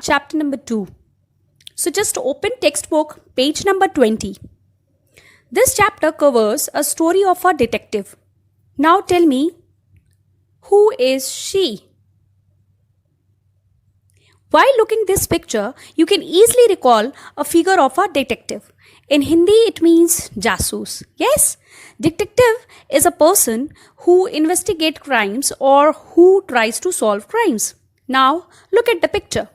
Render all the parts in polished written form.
chapter number 2. So just open textbook, page number 20. This chapter covers a story of a detective. Now tell me, who is she? While looking this picture, you can easily recall a figure of a detective. In Hindi, it means jasoos. Yes, detective is a person who investigates crimes or who tries to solve crimes. Now, look at the picture.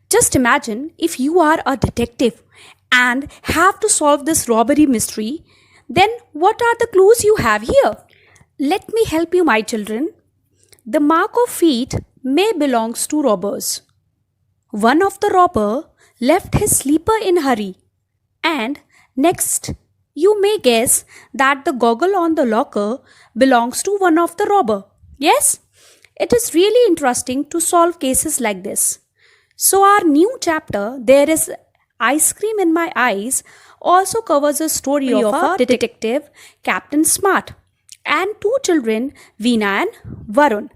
Just imagine if you are a detective and have to solve this robbery mystery, then what are the clues you have here? Let me help you, my children. The mark of feet may belongs to robbers. One of the robber left his sleeper in hurry. And next, you may guess that the goggle on the locker belongs to one of the robber. Yes, it is really interesting to solve cases like this. So our new chapter, There is Ice Cream in My Eyes, also covers a story of a detective, Captain Smart, and two children, Veena and Varun.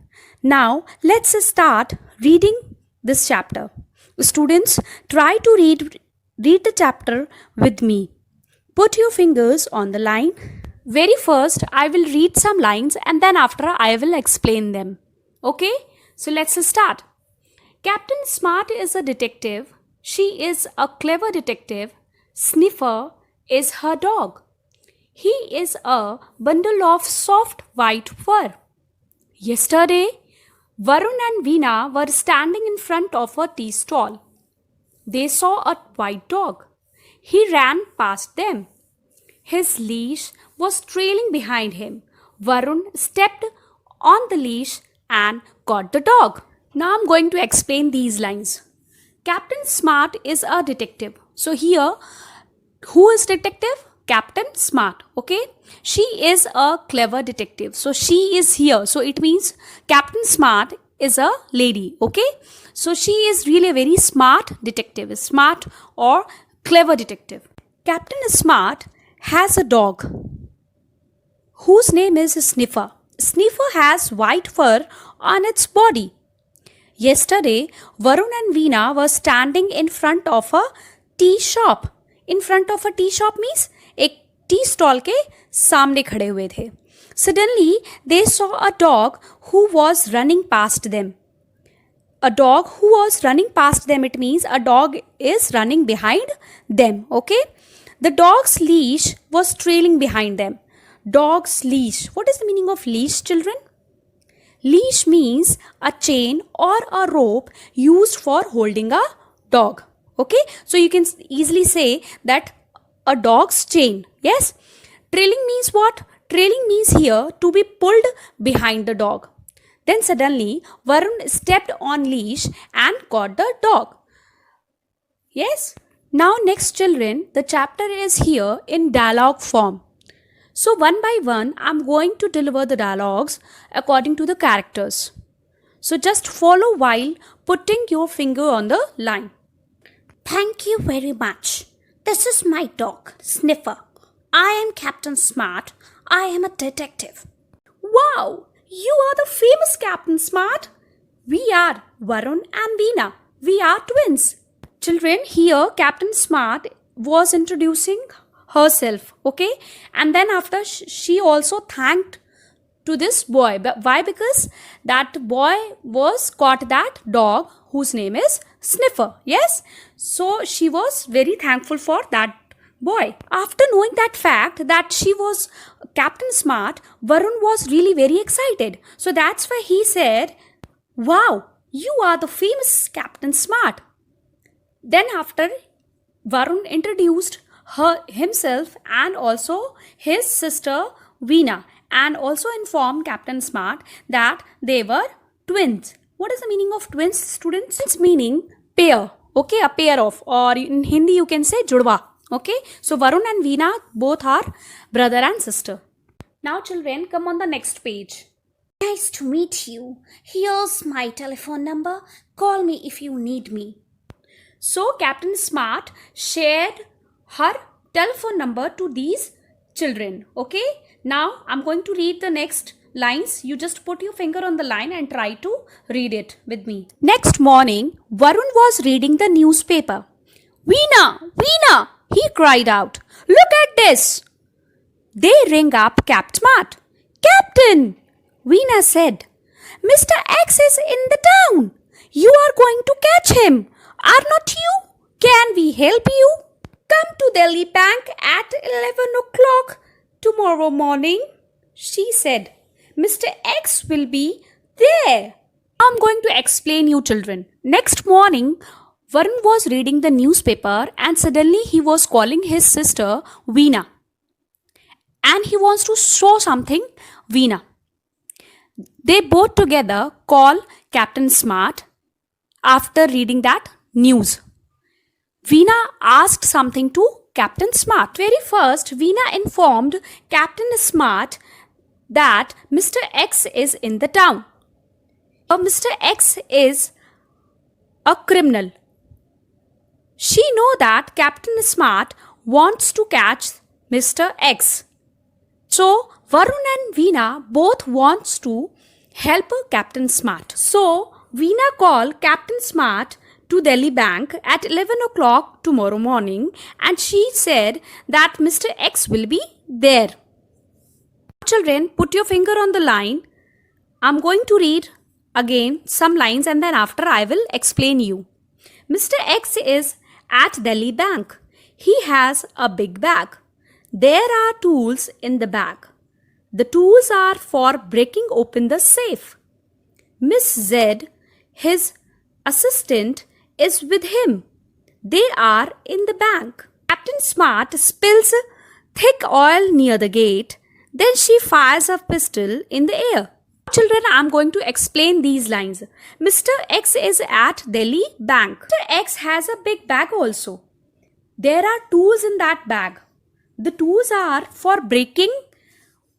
Now, let's start reading this chapter. Students, try to read the chapter with me. Put your fingers on the line. Very first, I will read some lines and then after I will explain them. Okay? So let's start. Captain Smart is a detective. She is a clever detective. Sniffer is her dog. He is a bundle of soft white fur. Yesterday, Varun and Veena were standing in front of a tea stall. They saw a white dog. He ran past them. His leash was trailing behind him. Varun stepped on the leash and caught the dog. Now I'm going to explain these lines. Captain Smart is a detective. So here, who is detective? Captain Smart. Okay. She is a clever detective. So she is here. So it means Captain Smart is a lady. Okay. So she is really a very smart detective. Smart or clever detective. Captain Smart has a dog whose name is Sniffer. Sniffer has white fur on its body. Yesterday, Varun and Veena were standing in front of a tea shop. In front of a tea shop means एक tea stall के सामने खड़े हुए थे. Suddenly, they saw a dog who was running past them. A dog who was running past them, it means a dog is running behind them. Okay? The dog's leash was trailing behind them. Dog's leash. What is the meaning of leash, children? Leash means a chain or a rope used for holding a dog. Okay? So you can easily say that a dog's chain. Yes? Trailing means what? Trailing means here to be pulled behind the dog. Then suddenly Varun stepped on leash and caught the dog. Yes? Now next children, the chapter is here in dialogue form. So one by one, I'm going to deliver the dialogues according to the characters. So just follow while putting your finger on the line. Thank you very much. This is my dog, Sniffer. I am Captain Smart. I am a detective. Wow! You are the famous Captain Smart. We are Varun and Veena. We are twins. Children, here Captain Smart was introducing herself, okay? And then after she also thanked to this boy. But why? Because that boy was caught that dog whose name is Sniffer. Yes? So she was very thankful for that boy. After knowing that fact that she was Captain Smart, Varun was really very excited. So that's why he said, wow, you are the famous Captain Smart. Then after Varun introduced himself and also his sister Veena and also informed Captain Smart that they were twins. What is the meaning of twins, students? Twins meaning pair. Okay, a pair of, or in Hindi you can say judwa. Okay, so Varun and Veena both are brother and sister. Now children, come on the next page. Nice to meet you. Here's my telephone number. Call me if you need me. So Captain Smart shared her telephone number to these children. Okay, now I'm going to read the next lines. You just put your finger on the line and try to read it with me. Next morning, Varun was reading the newspaper. Veena, Veena, he cried out. Look at this. They rang up Captain Smart. Captain, Veena said, Mr. X is in the town. You are going to catch him, are not you? Can we help you? Come to Delhi Bank at 11 o'clock tomorrow morning, she said. Mr. X will be there. I'm going to explain you children. Next morning, Varun was reading the newspaper and suddenly he was calling his sister Veena. And he wants to show something Veena. They both together call Captain Smart after reading that news. Veena asked something to Captain Smart. Very first, Veena informed Captain Smart that Mr. X is in the town. Mr. X is a criminal. She know that Captain Smart wants to catch Mr. X. So, Varun and Veena both wants to help Captain Smart. So, Veena called Captain Smart to Delhi Bank at 11 o'clock tomorrow morning and she said that Mr. X will be there. Children, put your finger on the line. I'm going to read again some lines and then after I will explain you. Mr. X is at Delhi Bank. He has a big bag. There are tools in the bag. The tools are for breaking open the safe. Miss Z, his assistant, is with him. They are in the bank. Captain Smart spills thick oil near the gate. Then she fires a pistol in the air. Children, I am going to explain these lines. Mr. X is at Delhi Bank. Mr. X has a big bag also. There are tools in that bag. The tools are for breaking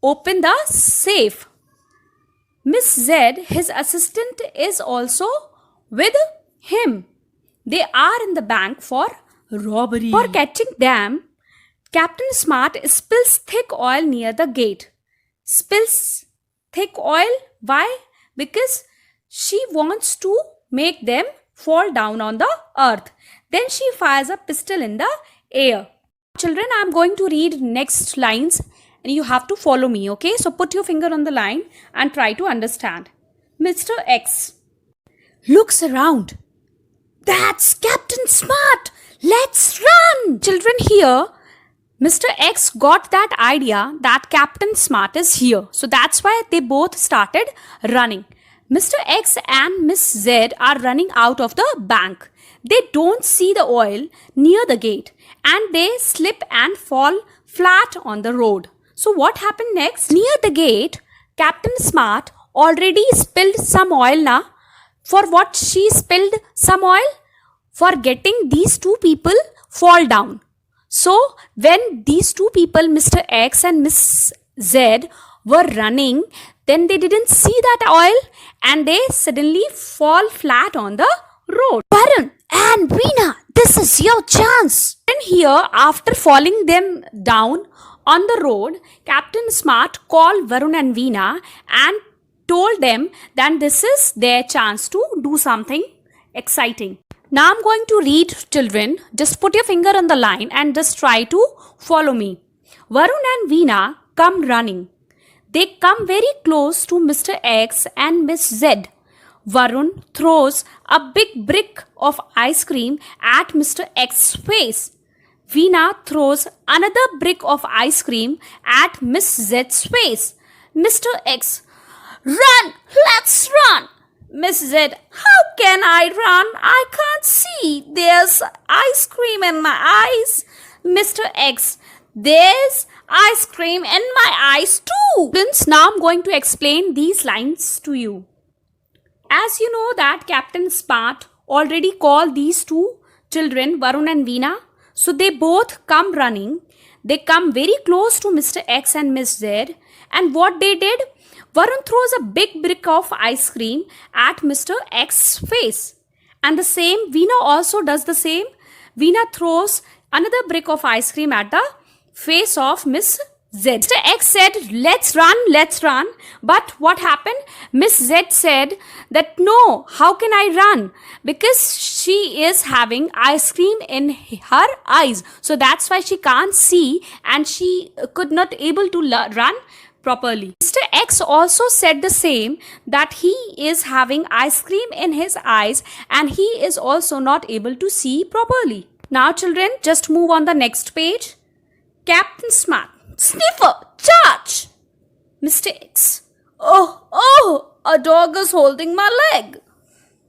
open the safe. Miss Z, his assistant, is also with him. They are in the bank for robbery. For catching them, Captain Smart spills thick oil near the gate. Spills thick oil? Why? Because she wants to make them fall down on the earth. Then she fires a pistol in the air. Children, I am going to read next lines and you have to follow me, okay? So put your finger on the line and try to understand. Mr. X looks around. That's Captain Smart. Let's run. Children, here Mr. X got that idea that Captain Smart is here. So that's why they both started running. Mr. X and Miss Z are running out of the bank. They don't see the oil near the gate and they slip and fall flat on the road. So what happened next? Near the gate, Captain Smart already spilled some oil now. For what she spilled some oil? For getting these two people fall down. So when these two people, Mr. X and Miss Z, were running, then they didn't see that oil and they suddenly fall flat on the road. Varun and Veena, this is your chance. Then here, after falling them down on the road, Captain Smart called Varun and Veena and told them that this is their chance to do something exciting. Now I'm going to read, children. Just put your finger on the line and just try to follow me. Varun and Veena come running. They come very close to Mr. X and Miss Z. Varun throws a big brick of ice cream at Mr. X's face. Veena throws another brick of ice cream at Miss Z's face. Mr. X, run! Let's run! Miss Z, how can I run? I can't see. There's ice cream in my eyes. Mr. X, there's ice cream in my eyes too. Students, now I'm going to explain these lines to you. As you know that Captain Smart already called these two children, Varun and Veena. So they both come running. They come very close to Mr. X and Miss Z. And what they did? Varun throws a big brick of ice cream at Mr. X's face. And the same, Veena also does the same. Veena throws another brick of ice cream at the face of Miss Z. Mr. X said, let's run. But what happened? Miss Z said that no, how can I run? Because she is having ice cream in her eyes. So that's why she can't see and she could not able to run properly. Mr. X also said the same, that he is having ice cream in his eyes and he is also not able to see properly. Now children, just move on the next page. Captain Smart. Sniffer, charge! Mr. X. Oh, a dog is holding my leg.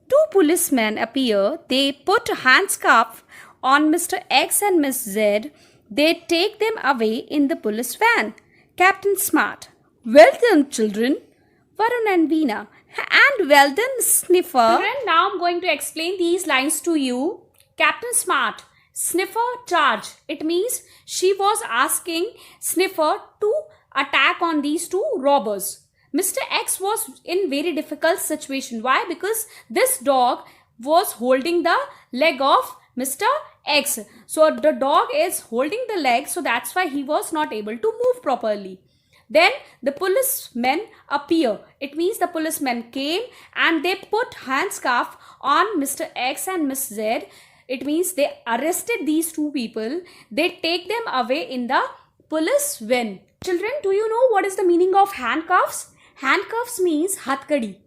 Two policemen appear. They put a handscarf on Mr. X and Miss Z. They take them away in the police van. Captain Smart. Well done, children. Varun and Veena. And well done, Sniffer. Children, now I'm going to explain these lines to you. Captain Smart. Sniffer, charge. It means she was asking Sniffer to attack on these two robbers. Mr. X was in very difficult situation. Why? Because this dog was holding the leg of Mr. X. So the dog is holding the leg, so that's why he was not able to move properly. Then the policemen appear. It means the policemen came and they put handscarf on Mr. X and Miss Z. It means they arrested these two people. They take them away in the police van. Children, do you know what is the meaning of handcuffs? Handcuffs means hatkadi.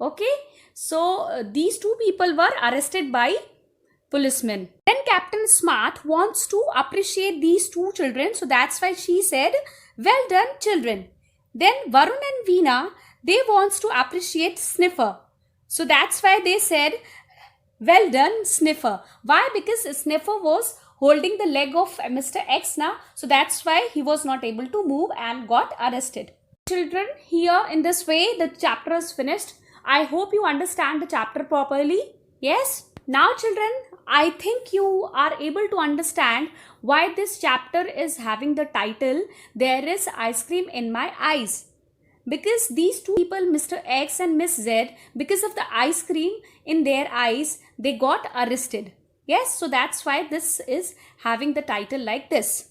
Okay. So these two people were arrested by policemen. Then Captain Smart wants to appreciate these two children. So that's why she said, well done, children. Then Varun and Veena, they wants to appreciate Sniffer. So that's why they said, well done, Sniffer. Why? Because Sniffer was holding the leg of Mr. X now. So that's why he was not able to move and got arrested. Children, here in this way the chapter is finished. I hope you understand the chapter properly. Yes? Now children, I think you are able to understand why this chapter is having the title, There is Ice Cream in My Eyes. Because these two people, Mr. X and Miss Z, because of the ice cream in their eyes, they got arrested. Yes, so that's why this is having the title like this.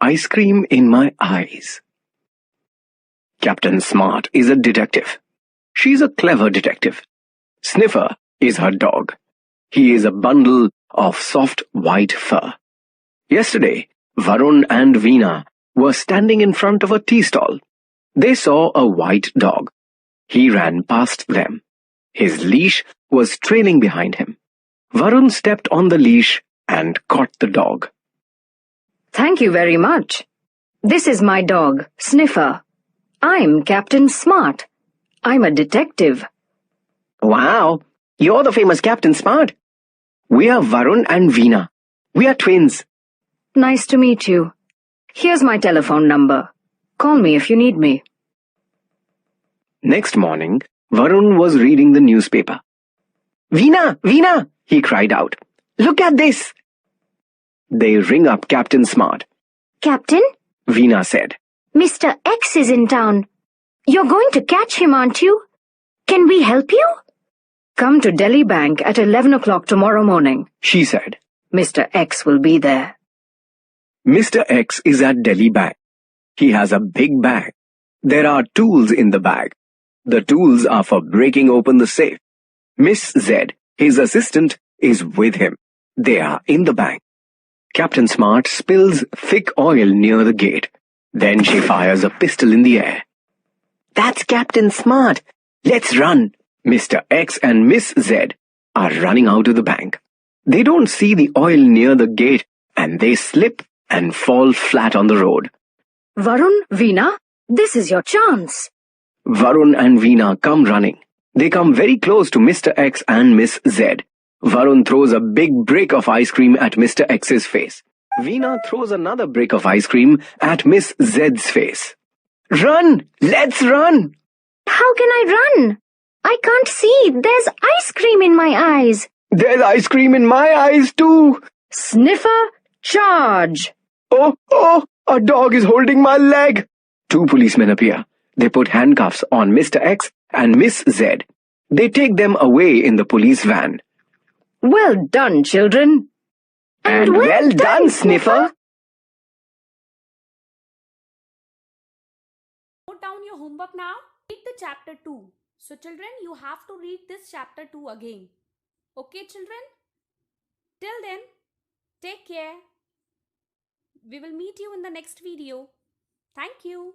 Ice cream in my eyes. Captain Smart is a detective. She's a clever detective. Sniffer is her dog. He is a bundle of soft white fur. Yesterday, Varun and Veena were standing in front of a tea stall. They saw a white dog. He ran past them. His leash was trailing behind him. Varun stepped on the leash and caught the dog. Thank you very much. This is my dog, Sniffer. I'm Captain Smart. I'm a detective. Wow, you're the famous Captain Smart. We are Varun and Veena. We are twins. Nice to meet you. Here's my telephone number. Call me if you need me. Next morning, Varun was reading the newspaper. Veena, Veena, he cried out. Look at this. They ring up Captain Smart. Captain, Veena said. Mr. X is in town. You're going to catch him, aren't you? Can we help you? Come to Delhi Bank at 11 o'clock tomorrow morning, She said. Mr. X will be there. Mr. X is at Delhi Bank. He has a big bag. There are tools in the bag. The tools are for breaking open the safe. Miss Z, his assistant, is with him. They are in the bank. Captain Smart spills thick oil near the gate. Then she fires a pistol in the air. That's Captain Smart. Let's run. Mr. X and Miss Z are running out of the bank. They don't see the oil near the gate and they slip and fall flat on the road. Varun, Veena, this is your chance. Varun and Veena come running. They come very close to Mr. X and Miss Z. Varun throws a big brick of ice cream at Mr. X's face. Veena throws another brick of ice cream at Miss Z's face. Run! Let's run! How can I run? I can't see. There's ice cream in my eyes. There's ice cream in my eyes too. Sniffer, charge! Oh, a dog is holding my leg. Two policemen appear. They put handcuffs on Mr. X and Miss Z. They take them away in the police van. Well done, children. And well done, Sniffer. Note down your homework now. Read the chapter 2. So children, you have to read this chapter 2 again. Okay children? Till then, take care. We will meet you in the next video. Thank you.